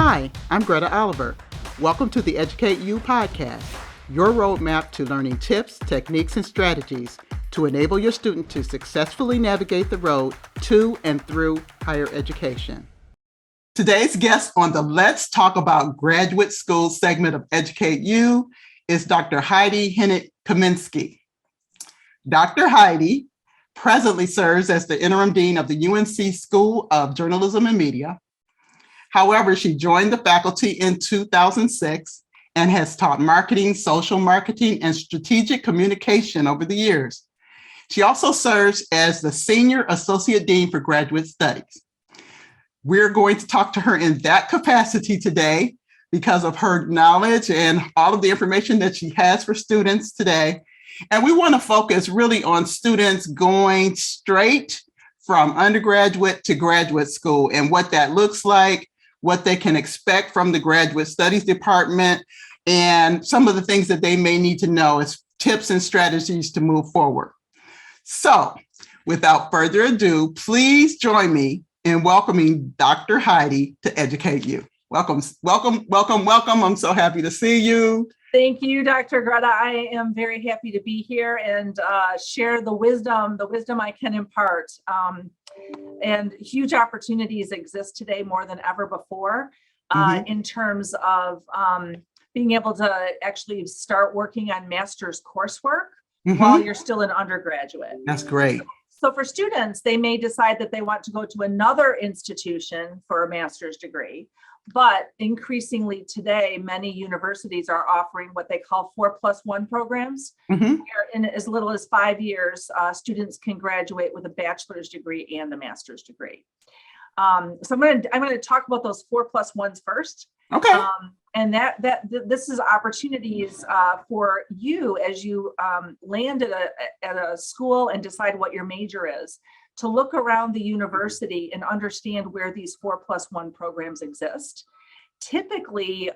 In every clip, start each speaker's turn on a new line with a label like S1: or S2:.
S1: Hi, I'm Greta Oliver. Welcome to the EducateU podcast, your roadmap to learning tips, techniques, and strategies to enable your student to successfully navigate the road to and through higher education. Today's guest on the Let's Talk About Graduate School segment of EducateU is Dr. Heidi Hennick-Kaminsky. Dr. Heidi presently serves as the interim dean of the UNC School of Journalism and Media. However, she joined the faculty in 2006 and has taught marketing, social marketing, and strategic communication over the years. She also serves as the Senior Associate Dean for Graduate Studies. We're going to talk to her in that capacity today because of her knowledge and all of the information that she has for students today. And we want to focus really on students going straight from undergraduate to graduate school and what that looks like, what they can expect from the Graduate Studies Department, and some of the things that they may need to know as tips and strategies to move forward. So, without further ado, please join me in welcoming Dr. Heidi to EducateU. Welcome. I'm so happy to see you.
S2: Thank you, Dr. Greta. I am very happy to be here and share the wisdom I can impart. And huge opportunities exist today more than ever before in terms of being able to actually start working on master's coursework while you're still an undergraduate.
S1: That's great.
S2: So for students, they may decide that they want to go to another institution for a master's degree. But increasingly today, many universities are offering what they call 4+1 programs. Where in as little as 5 years, students can graduate with a bachelor's degree and a master's degree. So I'm going to talk about those 4+1s first.
S1: Okay.
S2: And this is opportunities for you as you land at a school and decide what your major is, to look around the university and understand where these 4+1 programs exist. Typically,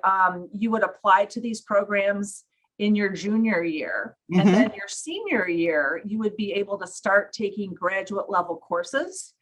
S2: you would apply to these programs in your junior year, and then your senior year, you would be able to start taking graduate level courses.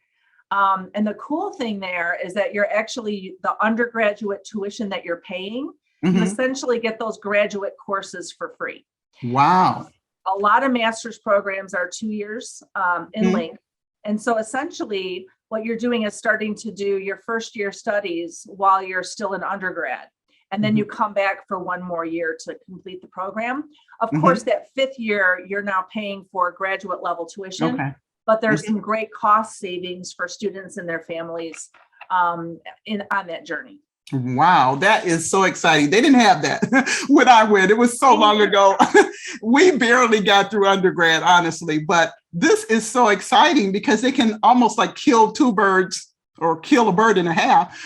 S2: And the cool thing there is that you're actually, the undergraduate tuition that you're paying, you essentially get those graduate courses for free.
S1: Wow.
S2: A lot of master's programs are 2 years in length. And so essentially what you're doing is starting to do your first year studies while you're still an undergrad. And then you come back for one more year to complete the program. Of course, that fifth year, you're now paying for graduate level tuition, but there's some great cost savings for students and their families on that journey.
S1: Wow, that is so exciting. They didn't have that when I went. It was so long ago. We barely got through undergrad, honestly, but this is so exciting because they can almost like kill two birds or kill a bird and a half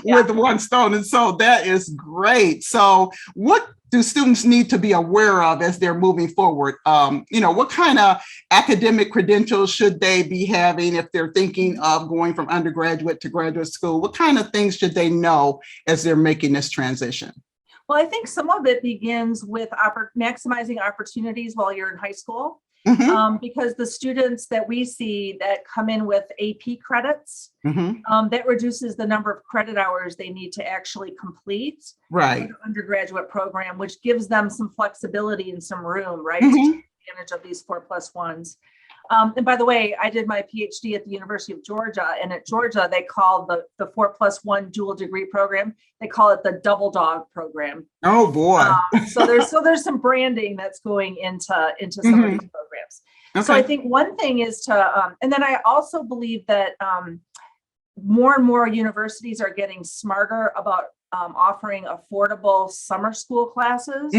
S1: with one stone. And so that is great. So what do students need to be aware of as they're moving forward? What kind of academic credentials should they be having if they're thinking of going from undergraduate to graduate school? What kind of things should they know as they're making this transition?
S2: Well, I think some of it begins with maximizing opportunities while you're in high school. Because the students that we see that come in with AP credits, that reduces the number of credit hours they need to actually complete the undergraduate program, which gives them some flexibility and some room, to take advantage of these 4+1s. And by the way, I did my PhD at the University of Georgia, and at Georgia, they call the 4+1 dual degree program, they call it the double dog program.
S1: Oh boy.
S2: So there's some branding that's going into some of these programs. Okay. So I think one thing is to, and then I also believe that more and more universities are getting smarter about offering affordable summer school classes.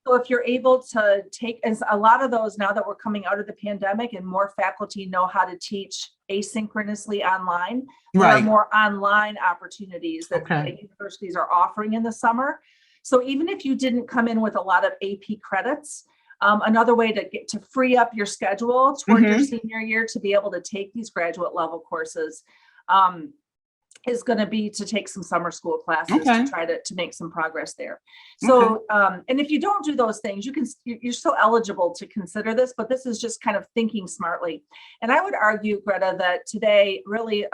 S2: So if you're able to take, as a lot of those now that we're coming out of the pandemic and more faculty know how to teach asynchronously online, there are more online opportunities that universities are offering in the summer. So even if you didn't come in with a lot of AP credits, another way to get to free up your schedule toward your senior year to be able to take these graduate level courses is going to be to take some summer school classes to try to make some progress there. So, and if you don't do those things, you're still eligible to consider this, but this is just kind of thinking smartly. And I would argue, Greta, that today really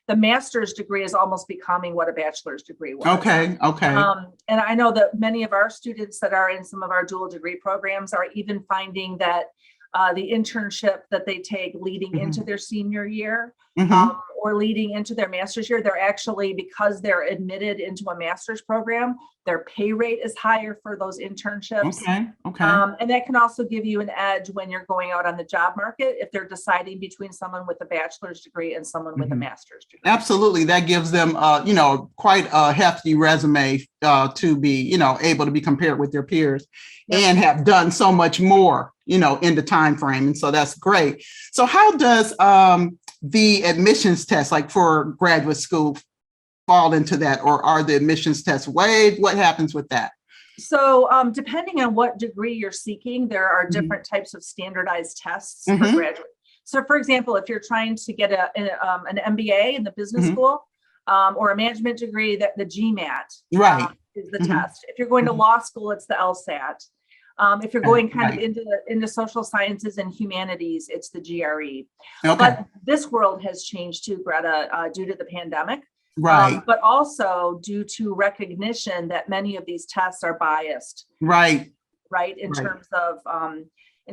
S2: the master's degree is almost becoming what a bachelor's degree was.
S1: Okay.
S2: And I know that many of our students that are in some of our dual degree programs are even finding that the internship that they take leading into their senior year or leading into their master's year, they're actually, because they're admitted into a master's program, their pay rate is higher for those internships. And that can also give you an edge when you're going out on the job market if they're deciding between someone with a bachelor's degree and someone with a master's degree.
S1: Absolutely. That gives them, quite a hefty resume to be, able to be compared with their peers and have done so much more, in the time frame. And so that's great. So how does the admissions test, like for graduate school, fall into that, or are the admissions tests waived? What happens with that?
S2: So depending on what degree you're seeking, there are different types of standardized tests for graduate. So for example, if you're trying to get an MBA in the business school or a management degree, that the GMAT is the test. If you're going to law school, it's the LSAT. If you're going kind of into social sciences and humanities, it's the GRE. But this world has changed too, Greta, due to the pandemic. But also due to recognition that many of these tests are biased. In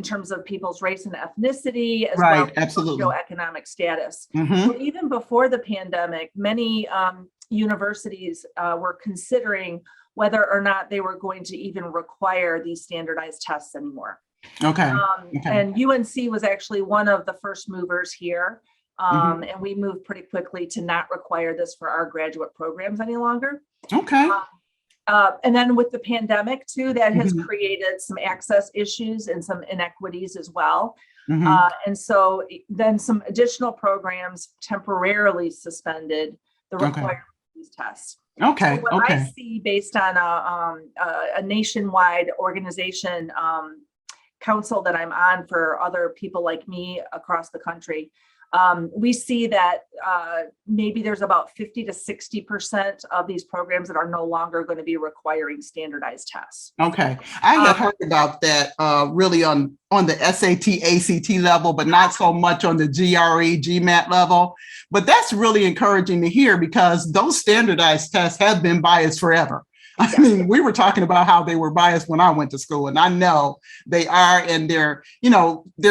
S2: terms of people's race and ethnicity, as well as socioeconomic status. So even before the pandemic, many universities were considering whether or not they were going to even require these standardized tests anymore. And UNC was actually one of the first movers here. And we moved pretty quickly to not require this for our graduate programs any longer. And then with the pandemic too, that has created some access issues and some inequities as well. And so then some additional programs temporarily suspended the requirement of these tests. So what I see based on a nationwide organization council that I'm on for other people like me across the country, we see that maybe there's about 50 to 60% of these programs that are no longer going to be requiring standardized tests. I
S1: have heard about that really on the SAT, ACT level, but not so much on the GRE, GMAT level. But that's really encouraging to hear because those standardized tests have been biased forever. I mean, we were talking about how they were biased when I went to school, and I know they are, and they're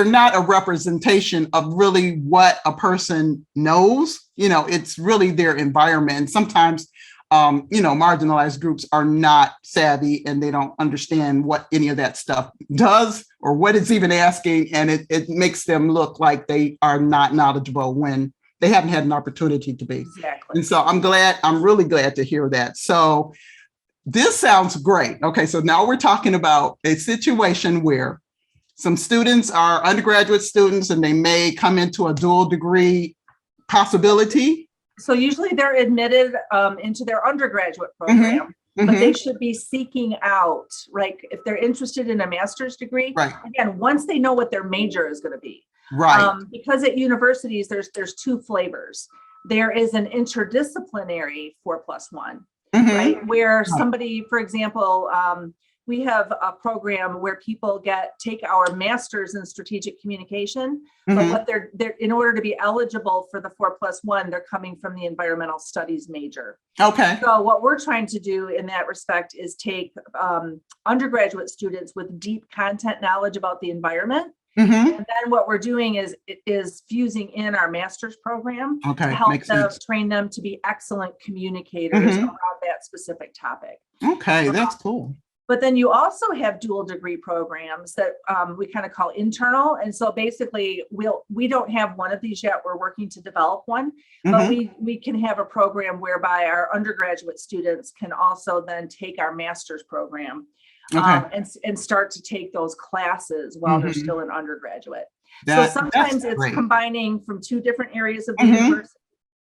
S1: not a representation of really what a person knows. It's really their environment. And sometimes, marginalized groups are not savvy and they don't understand what any of that stuff does or what it's even asking. And it makes them look like they are not knowledgeable when they haven't had an opportunity to be. And so I'm really glad to hear that. So this sounds great. Okay, so now we're talking about a situation where some students are undergraduate students and they may come into a dual degree possibility.
S2: So usually they're admitted into their undergraduate program, but they should be seeking out, if they're interested in a master's degree, again, once they know what their major is going to be. Because at universities, there's two flavors. There is an interdisciplinary 4+1. Where somebody, for example, we have a program where people take our master's in strategic communication, but what they're in order to be eligible for the 4+1, they're coming from the environmental studies major. So what we're trying to do in that respect is take undergraduate students with deep content knowledge about the environment. And then what we're doing is fusing in our master's program to help them, train them to be excellent communicators around that specific topic.
S1: That's cool.
S2: But then you also have dual degree programs that we kind of call internal. And so basically we don't have one of these yet. We're working to develop one, but we can have a program whereby our undergraduate students can also then take our master's program. And start to take those classes while they're still an undergraduate. So sometimes it's combining from two different areas of the university,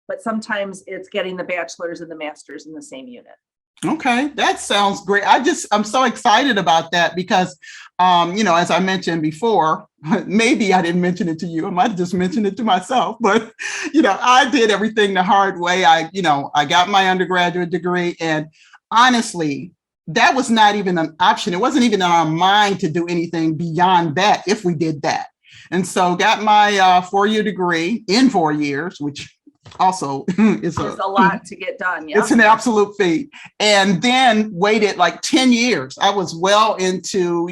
S2: but sometimes it's getting the bachelor's and the master's in the same unit.
S1: That sounds great. I'm so excited about that because, as I mentioned before, maybe I didn't mention it to you. I might have just mentioned it to myself, but, I did everything the hard way. I got my undergraduate degree, and honestly, that was not even an option. It wasn't even in our mind to do anything beyond that if we did that. And so got my 4-year degree in 4 years, which also
S2: is a lot to get done. Yeah.
S1: It's an absolute feat. And then waited like 10 years. I was well into,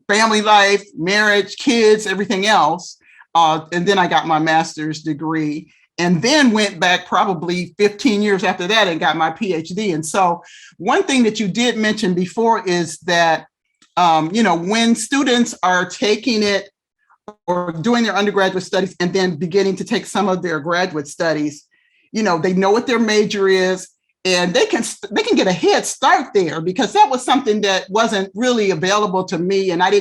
S1: family life, marriage, kids, everything else. And then I got my master's degree and then went back probably 15 years after that and got my PhD. And so one thing that you did mention before is that, when students are taking it or doing their undergraduate studies and then beginning to take some of their graduate studies, they know what their major is and they can get a head start there, because that was something that wasn't really available to me. And I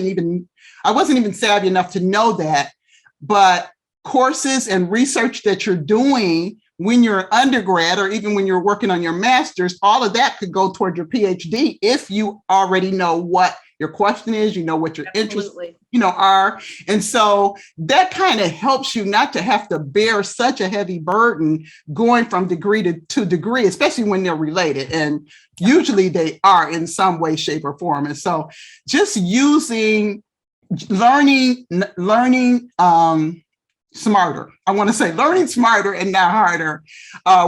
S1: wasn't even savvy enough to know that. But courses and research that you're doing when you're an undergrad or even when you're working on your master's, all of that could go toward your PhD if you already know what your question is, what your interests, are. And so that kind of helps you not to have to bear such a heavy burden going from degree to degree, especially when they're related. And usually they are in some way, shape, or form. And so just learning smarter. I want to say learning smarter and not harder.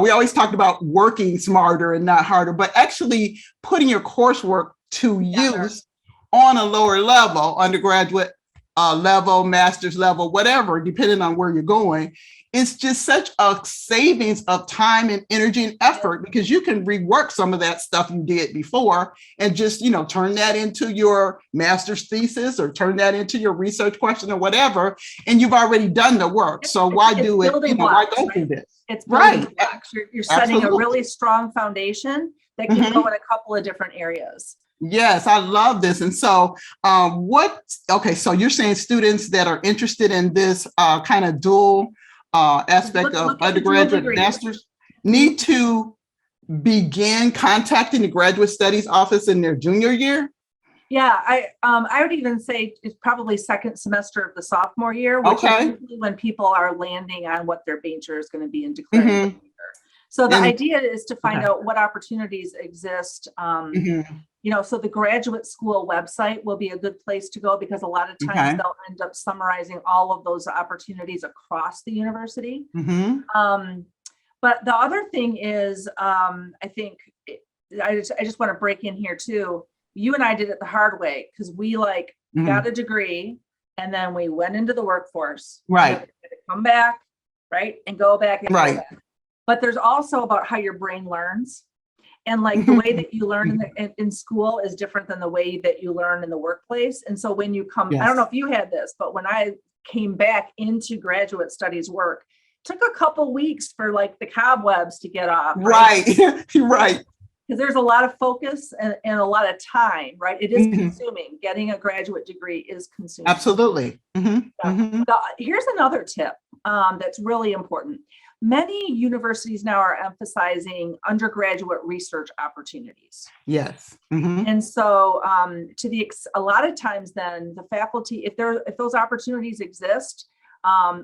S1: We always talked about working smarter and not harder, but actually putting your coursework to use on a lower level, undergraduate level, master's level, whatever, depending on where you're going. It's just such a savings of time and energy and effort, because you can rework some of that stuff you did before and just, turn that into your master's thesis or turn that into your research question or whatever. And you've already done the work. So why do it? Why go through this?
S2: It's building blocks. You're setting a really strong foundation that can go in a couple of different areas.
S1: Yes, I love this. And so so you're saying students that are interested in this kind of dual aspect of undergraduate master's need to begin contacting the graduate studies office in their junior year?
S2: Yeah, I would even say it's probably second semester of the sophomore year, which is usually when people are landing on what their major is going to be and declaring the major. So the idea is to find out what opportunities exist. So the graduate school website will be a good place to go, because a lot of times they'll end up summarizing all of those opportunities across the university. But the other thing is, I think I just want to break in here too. You and I did it the hard way, because we got a degree and then we went into the workforce.
S1: Right.
S2: To come back, right, and go back and go back. But there's also about how your brain learns. And the way that you learn in school is different than the way that you learn in the workplace. And so when you come, I don't know if you had this, but when I came back into graduate studies work, it took a couple weeks for the cobwebs to get off.
S1: Right. Right.
S2: Because there's a lot of focus and a lot of time, right? It is consuming. Getting a graduate degree is consuming.
S1: Absolutely.
S2: Here's another tip that's really important. Many universities now are emphasizing undergraduate research opportunities.
S1: Yes.
S2: And so a lot of times then the faculty, if those opportunities exist,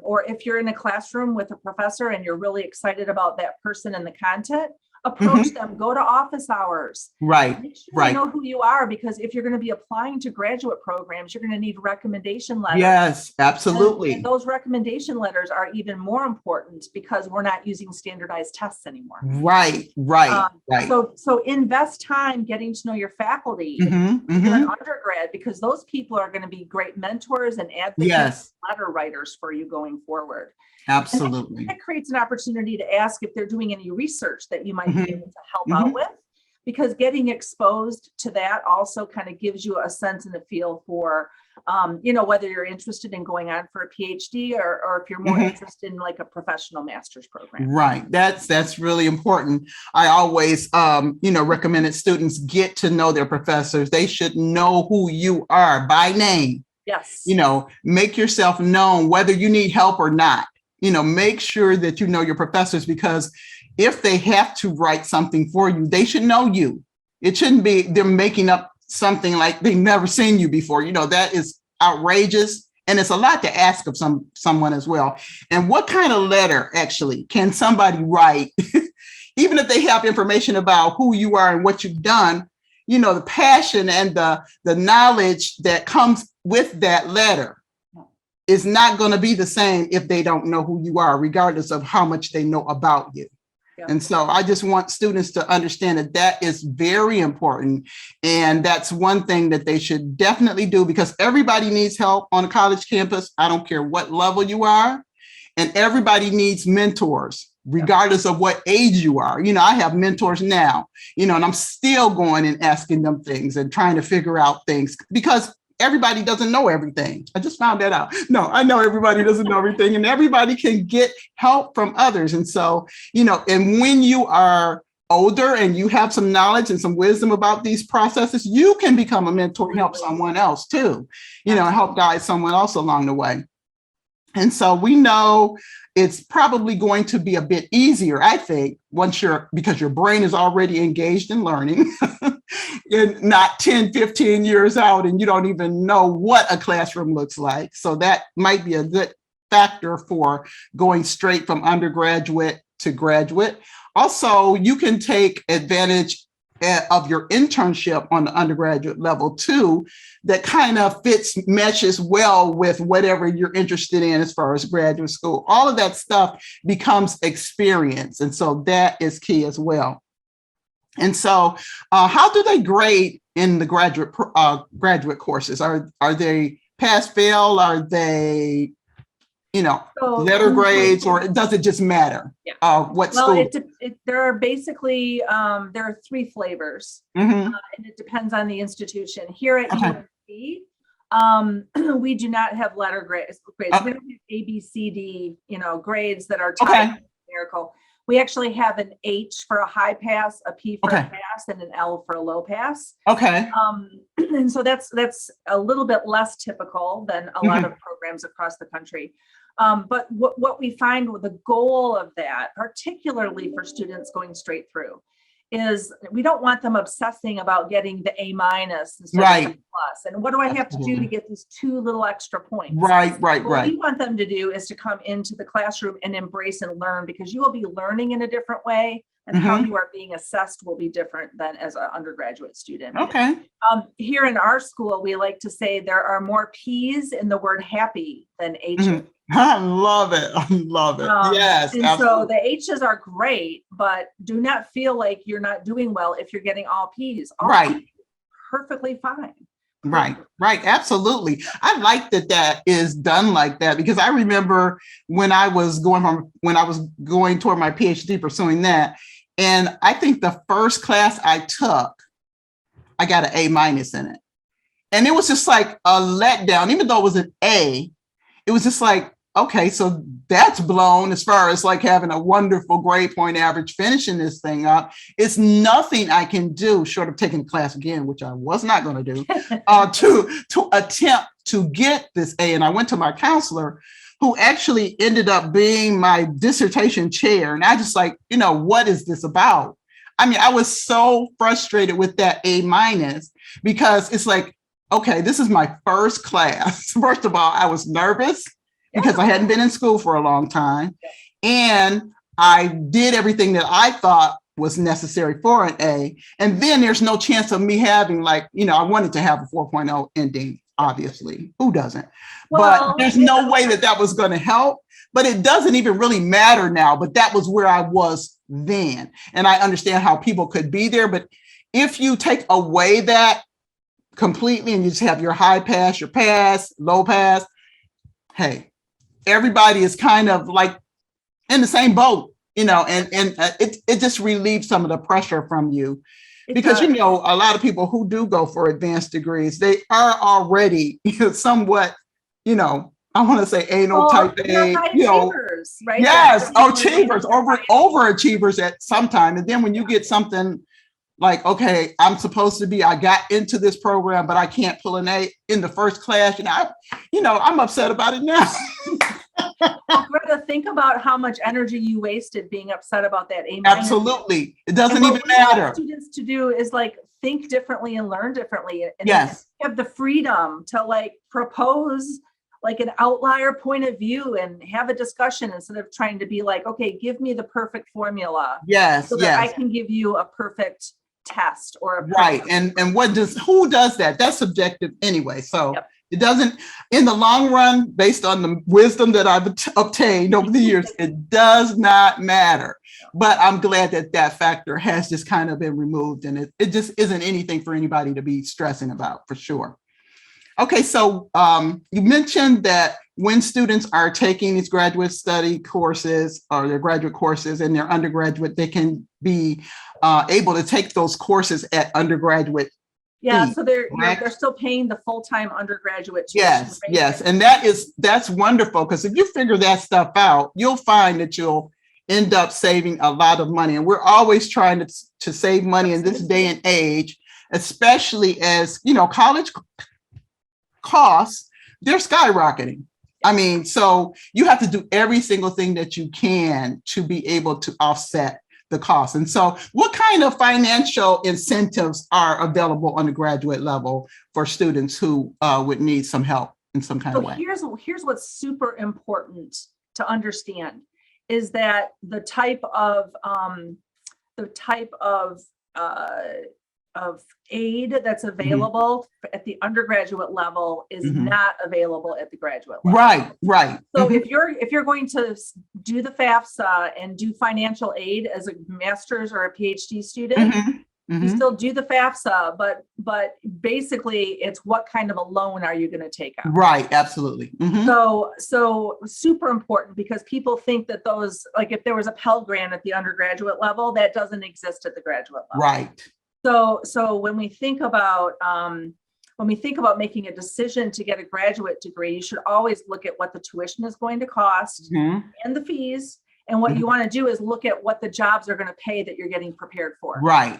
S2: or if you're in a classroom with a professor and you're really excited about that person and the content, approach them, go to office hours.
S1: Right.
S2: Make sure you know who you are, because if you're going to be applying to graduate programs, you're going to need recommendation letters.
S1: Yes, absolutely.
S2: And those recommendation letters are even more important because we're not using standardized tests anymore.
S1: Right.
S2: So invest time getting to know your faculty if you're an undergrad, because those people are going to be great mentors and advocates, letter writers for you going forward.
S1: Absolutely.
S2: That creates an opportunity to ask if they're doing any research that you might be able to help out with, because getting exposed to that also kind of gives you a sense and a feel for, whether you're interested in going on for a PhD or if you're more interested in a professional master's program.
S1: Right. That's really important. I always, recommended students get to know their professors. They should know who you are by name.
S2: Yes.
S1: Make yourself known, whether you need help or not. Make sure that you know your professors, because if they have to write something for you, they should know you. It shouldn't be them making up something like they've never seen you before. That is outrageous. And it's a lot to ask of someone as well. And what kind of letter actually can somebody write, even if they have information about who you are and what you've done, the passion and the knowledge that comes with that letter is not going to be the same if they don't know who you are, regardless of how much they know about you. And so I just want students to understand that that is very important. And that's one thing that they should definitely do, because everybody needs help on a college campus. I don't care what level you are. And everybody needs mentors, regardless of what age you are. You know, I have mentors now, you know, and I'm still going and asking them things and trying to figure out things, because everybody doesn't know everything. I just found that out. No, I know everybody doesn't know everything, and everybody can get help from others. And so, you know, and when you are older and you have some knowledge and some wisdom about these processes, you can become a mentor and help someone else too, you know, help guide someone else along the way. And so we know it's probably going to be a bit easier, I think, because your brain is already engaged in learning, and not 10, 15 years out, and you don't even know what a classroom looks like. So that might be a good factor for going straight from undergraduate to graduate. Also, you can take advantage of your internship on the undergraduate level too, that kind of meshes well with whatever you're interested in as far as graduate school. All of that stuff becomes experience. And so that is key as well. And so how do they grade in the graduate courses? Are they pass, fail? Are they, you know, letter grades, or does it just matter? What school?
S2: There are basically, there are 3 flavors, and it depends on the institution. Here at UNC, we do not have letter grades. We don't have A, B, C, D, you know, grades that are tied to numerical. We actually have an H for a high pass, a P for a pass, and an L for a low pass. And so that's a little bit less typical than a lot of programs across the country. But what we find with the goal of that, particularly for students going straight through, is we don't want them obsessing about getting the A- instead of a plus. And what do I have to do to get these 2 little extra points? What we want them to do is to come into the classroom and embrace and learn, because you will be learning in a different way, and how you are being assessed will be different than as an undergraduate student. Here in our school, we like to say there are more P's in the word happy than H's.
S1: I love it. I love it. Yes.
S2: And absolutely. So the H's are great, but do not feel like you're not doing well if you're getting all P's. All P's, perfectly fine.
S1: Right. Absolutely. I like that is done like that, because I remember when I was going toward my PhD, pursuing that. And I think the first class I took, I got an A- in it. And it was just like a letdown, even though it was an A, it was just like, okay, so that's blown as far as like having a wonderful grade point average, finishing this thing up. It's nothing I can do short of taking the class again, which I was not going to do, to attempt to get this A. And I went to my counselor, who actually ended up being my dissertation chair. And I just like, you know, what is this about? I mean, I was so frustrated with that A-, because it's like, okay, this is my first class. First of all, I was nervous because I hadn't been in school for a long time. And I did everything that I thought was necessary for an A. And then there's no chance of me having, like, you know, I wanted to have a 4.0 ending, obviously. Who doesn't? Well, but there's no way that was going to help. But it doesn't even really matter now. But that was where I was then. And I understand how people could be there. But if you take away that completely and you just have your high pass, your pass, low pass, hey, everybody is kind of like in the same boat, you know, and it just relieves some of the pressure from you. Because, you know, a lot of people who do go for advanced degrees, they are already somewhat, you know, I want to say anal type A, you know, right? Yes, achievers, overachievers at some time. And then when you get something like, okay, I got into this program, but I can't pull an A in the first class. And I'm upset about it now.
S2: Greta, think about how much energy you wasted being upset about that A-.
S1: Absolutely. It doesn't even matter.
S2: What students to do is like think differently and learn differently. And have the freedom to like propose like an outlier point of view and have a discussion instead of trying to be like, okay, give me the perfect formula. So that I can give you a perfect test or a
S1: right. And who does that? That's subjective anyway. So It doesn't, in the long run, based on the wisdom that I've obtained over the years, it does not matter. But I'm glad that that factor has just kind of been removed, and it just isn't anything for anybody to be stressing about, for sure. Okay, so you mentioned that when students are taking these graduate study courses or their graduate courses and their undergraduate, they can be able to take those courses at undergraduate.
S2: Yeah, so they're still paying the full-time undergraduate tuition.
S1: Yes, right? Yes, and that's wonderful, because if you figure that stuff out, you'll find that you'll end up saving a lot of money. And we're always trying to save money in this day and age, especially as, you know, college costs, they're skyrocketing. I mean, so you have to do every single thing that you can to be able to offset the cost. And so what kind of financial incentives are available on the graduate level for students who would need some help in some kind of way?
S2: Here's what's super important to understand is that the type of aid that's available at the undergraduate level is not available at the graduate level.
S1: Right.
S2: So if you're going to do the FAFSA and do financial aid as a master's or a PhD student, you still do the FAFSA, but basically it's what kind of a loan are you going to take out?
S1: Right, absolutely.
S2: So super important, because people think that those, like if there was a Pell Grant at the undergraduate level, that doesn't exist at the graduate level.
S1: Right.
S2: So when we think about making a decision to get a graduate degree, you should always look at what the tuition is going to cost and the fees. And what you want to do is look at what the jobs are going to pay that you're getting prepared for. Right.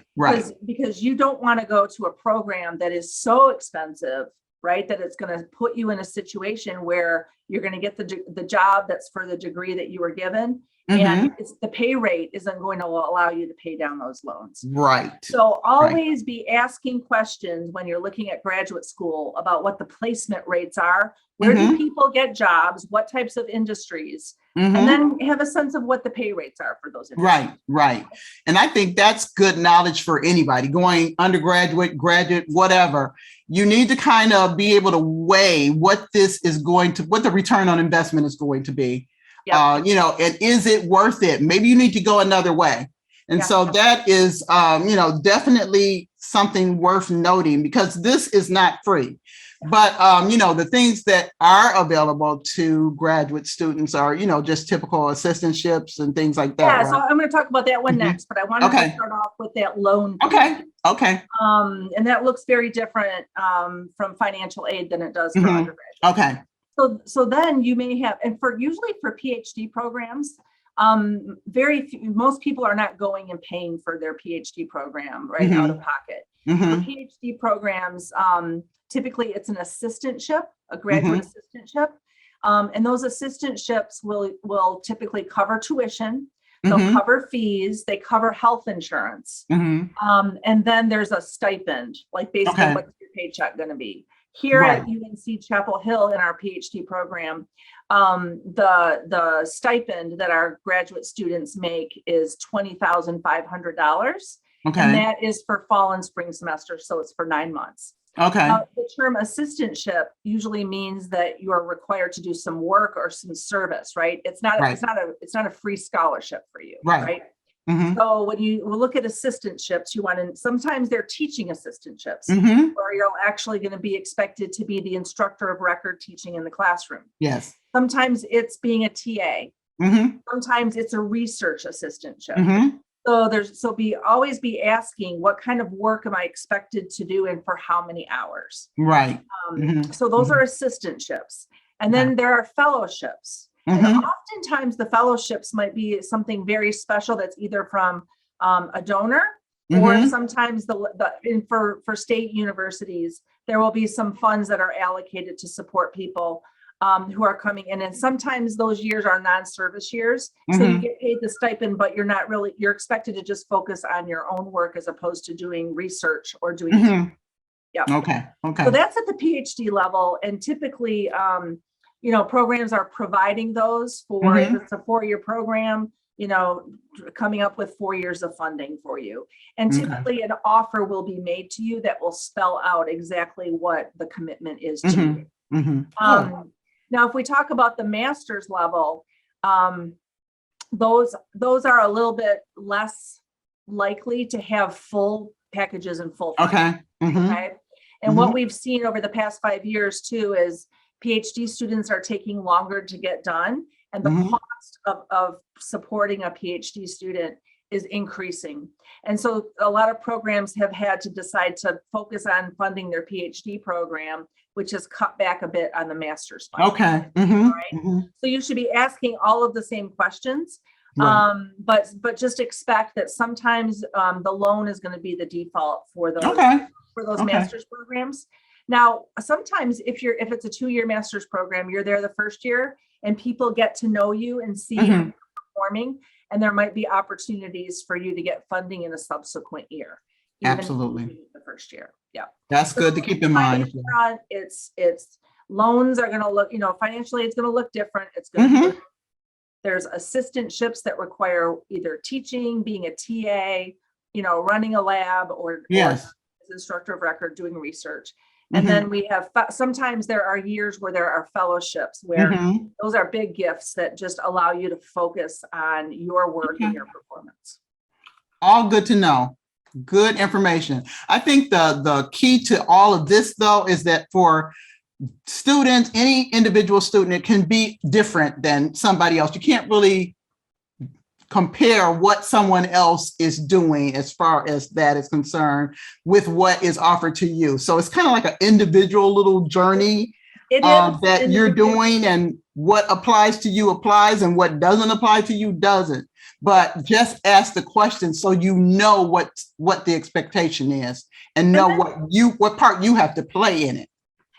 S2: Because you don't want to go to a program that is so expensive, right, that it's going to put you in a situation where you're going to get the job that's for the degree that you were given. And the pay rate isn't going to allow you to pay down those loans. Right. So always be asking questions when you're looking at graduate school about what the placement rates are. Where do people get jobs? What types of industries? And then have a sense of what the pay rates are for those industries.
S1: Right. And I think that's good knowledge for anybody going undergraduate, graduate, whatever. You need to kind of be able to weigh what the return on investment is going to be. You know, and is it worth it? Maybe you need to go another way. And so that is, you know, definitely something worth noting, because this is not free. But, you know, the things that are available to graduate students are, you know, just typical assistantships and things like that.
S2: Yeah,
S1: right?
S2: So I'm going to talk about that one next, but I wanted to start off with that loan.
S1: Okay.
S2: And that looks very different from financial aid than it does for undergraduate.
S1: Okay.
S2: So then you may have, and usually for PhD programs, most people are not going and paying for their PhD program out of pocket. For PhD programs, typically it's an assistantship, a graduate assistantship, and those assistantships will typically cover tuition. They'll cover fees. They cover health insurance, and then there's a stipend, like basically what's your paycheck going to be. Here at UNC Chapel Hill in our PhD program, the stipend that our graduate students make is $20,500. And that is for fall and spring semester. So it's for 9 months. The term assistantship usually means that you are required to do some work or some service, right? It's not a free scholarship for you, right? So when you look at assistantships, sometimes they're teaching assistantships, where you're actually going to be expected to be the instructor of record teaching in the classroom.
S1: Yes.
S2: Sometimes it's being a TA. Sometimes it's a research assistantship. So always be asking, what kind of work am I expected to do and for how many hours? Right. So those are assistantships. And then there are fellowships. And oftentimes the fellowships might be something very special that's either from a donor, or sometimes for state universities, there will be some funds that are allocated to support people who are coming in. And sometimes those years are non-service years. So you get paid the stipend, but you're expected to just focus on your own work as opposed to doing research or doing. Okay. So that's at the PhD level. And typically, you know, programs are providing those for, if it's a 4-year program, you know, coming up with 4 years of funding for you. And typically an offer will be made to you that will spell out exactly what the commitment is to you. Now, if we talk about the master's level, those are a little bit less likely to have full packages and full funding. Okay. And what we've seen over the past 5 years too is PhD students are taking longer to get done, and the cost of supporting a PhD student is increasing. And so a lot of programs have had to decide to focus on funding their PhD program, which has cut back a bit on the master's funding.
S1: Okay.
S2: All right. So you should be asking all of the same questions, but just expect that sometimes the loan is going to be the default for those master's programs. Now, sometimes if it's a 2-year master's program, you're there the first year and people get to know you and see how you're performing, and there might be opportunities for you to get funding in a subsequent year.
S1: Absolutely.
S2: The first year. Yeah.
S1: That's good to keep in mind.
S2: It's loans are going to look, financially, it's going to look different. It's going to there's assistantships that require either teaching, being a TA, running a lab, or as instructor of record doing research. And then we have, sometimes there are years where there are fellowships where those are big gifts that just allow you to focus on your work and your performance.
S1: All good to know. Good information. I think the key to all of this, though, is that for students, any individual student, it can be different than somebody else. You can't really compare what someone else is doing as far as that is concerned with what is offered to you. So it's kind of like an individual little journey that you're doing, and what applies to you applies and what doesn't apply to you doesn't. But just ask the question so you know what the expectation is and know what part you have to play in it.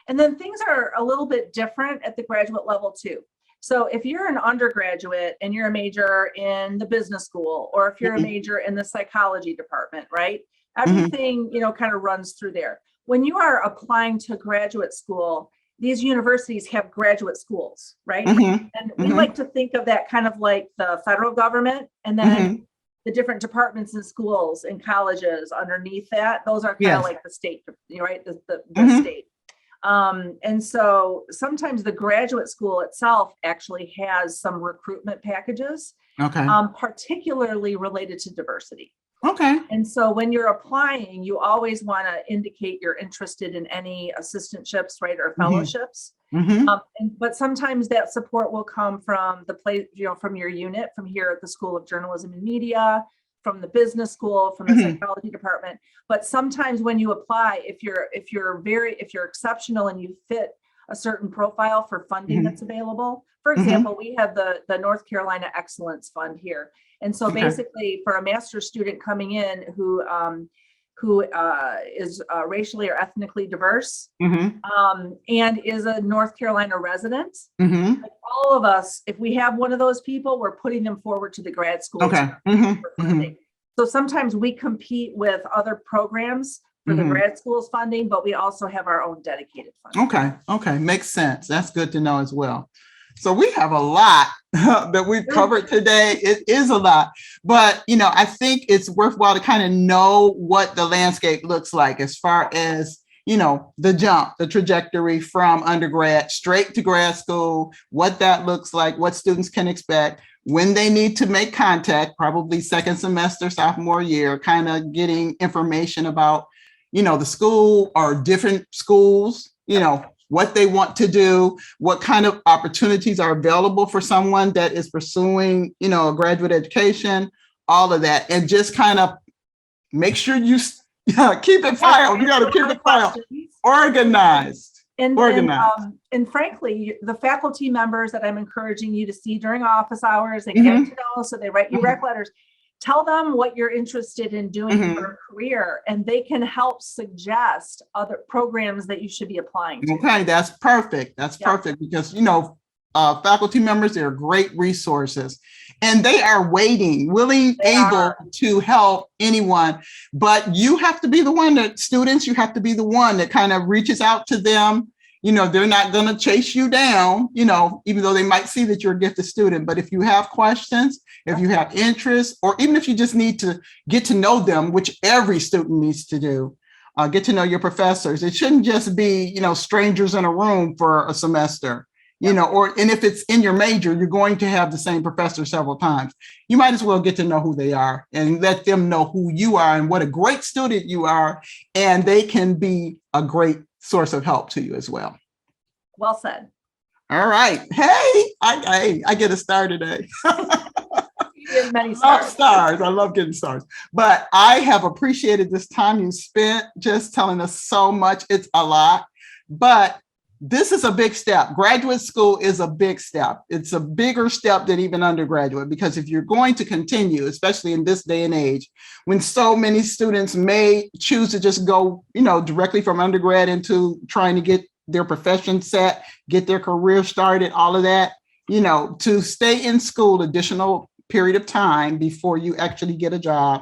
S2: And then things are a little bit different at the graduate level too. So if you're an undergraduate and you're a major in the business school, or if you're a major in the psychology department, right? Everything, kind of runs through there. When you are applying to graduate school, these universities have graduate schools, right? And we like to think of that kind of like the federal government, and then the different departments in schools and colleges underneath that. Those are kind of like the state, right? The state. And so sometimes the graduate school itself actually has some recruitment packages, particularly related to diversity. And so when you're applying, you always want to indicate you're interested in any assistantships, right, or fellowships. But sometimes that support will come from the place, from your unit, from here at the School of Journalism and Media, from the business school, from the psychology department. But sometimes when you apply, if you're exceptional and you fit a certain profile for funding that's available. For example, we have the North Carolina Excellence Fund here. And so basically for a master's student coming in who is racially or ethnically diverse and is a North Carolina resident, like all of us, if we have one of those people, we're putting them forward to the grad school. For funding. So sometimes we compete with other programs for the grad school's funding, but we also have our own dedicated funding.
S1: Okay, makes sense. That's good to know as well. So we have a lot that we've covered today. It is a lot, but I think it's worthwhile to kind of know what the landscape looks like as far as the trajectory from undergrad straight to grad school, what that looks like, what students can expect, when they need to make contact, probably second semester, sophomore year, kind of getting information about, the school or different schools, what they want to do, what kind of opportunities are available for someone that is pursuing, a graduate education, all of that, and just kind of make sure you keep it filed. You got to keep it filed, organized.
S2: And frankly, the faculty members that I'm encouraging you to see during office hours, they get to know, so they write you rec letters. Tell them what you're interested in doing for a career, and they can help suggest other programs that you should be applying to.
S1: Okay, that's perfect. That's perfect because, faculty members, they're great resources and they are willing, able to help anyone. But you have to be the one you have to be the one that kind of reaches out to them. They're not going to chase you down, even though they might see that you're a gifted student. But if you have questions, if you have interest, or even if you just need to get to know them, which every student needs to do, Get to know your professors. It shouldn't just be, strangers in a room for a semester, and if it's in your major, you're going to have the same professor several times. You might as well get to know who they are and let them know who you are and what a great student you are. And they can be a great source of help to you as well.
S2: Well said.
S1: All right. Hey, I get a star today.
S2: Many stars.
S1: I love getting stars. But I have appreciated this time you spent just telling us so much. It's a lot, but this is a big step. Graduate school is a big step. It's a bigger step than even undergraduate, because if you're going to continue, especially in this day and age, when so many students may choose to just go, directly from undergrad into trying to get their profession set, get their career started, all of that, to stay in school additional period of time before you actually get a job.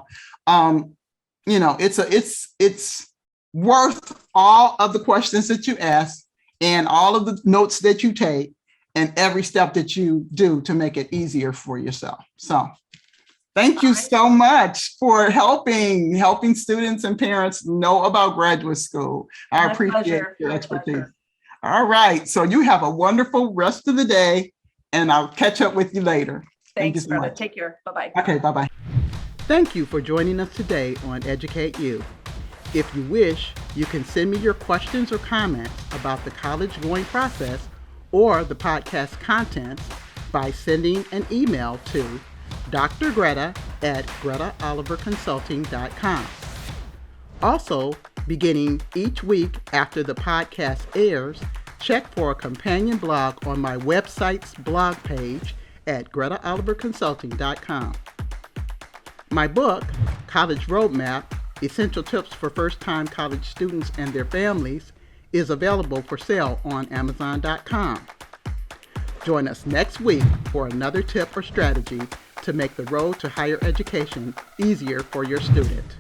S1: It's worth all of the questions that you ask and all of the notes that you take and every step that you do to make it easier for yourself. So thank you so much for helping students and parents know about graduate school. I appreciate your expertise. All right. So you have a wonderful rest of the day, and I'll catch up with you later.
S2: Thanks, Greta. Take care. Bye-bye.
S1: Okay, bye-bye. Thank you for joining us today on EducateU. If you wish, you can send me your questions or comments about the college-going process or the podcast contents by sending an email to drgreta@gretaoliverconsulting.com. Also, beginning each week after the podcast airs, check for a companion blog on my website's blog page at gretaoliverconsulting.com. My book, College Roadmap, Essential Tips for First-Time College Students and Their Families, is available for sale on Amazon.com. Join us next week for another tip or strategy to make the road to higher education easier for your student.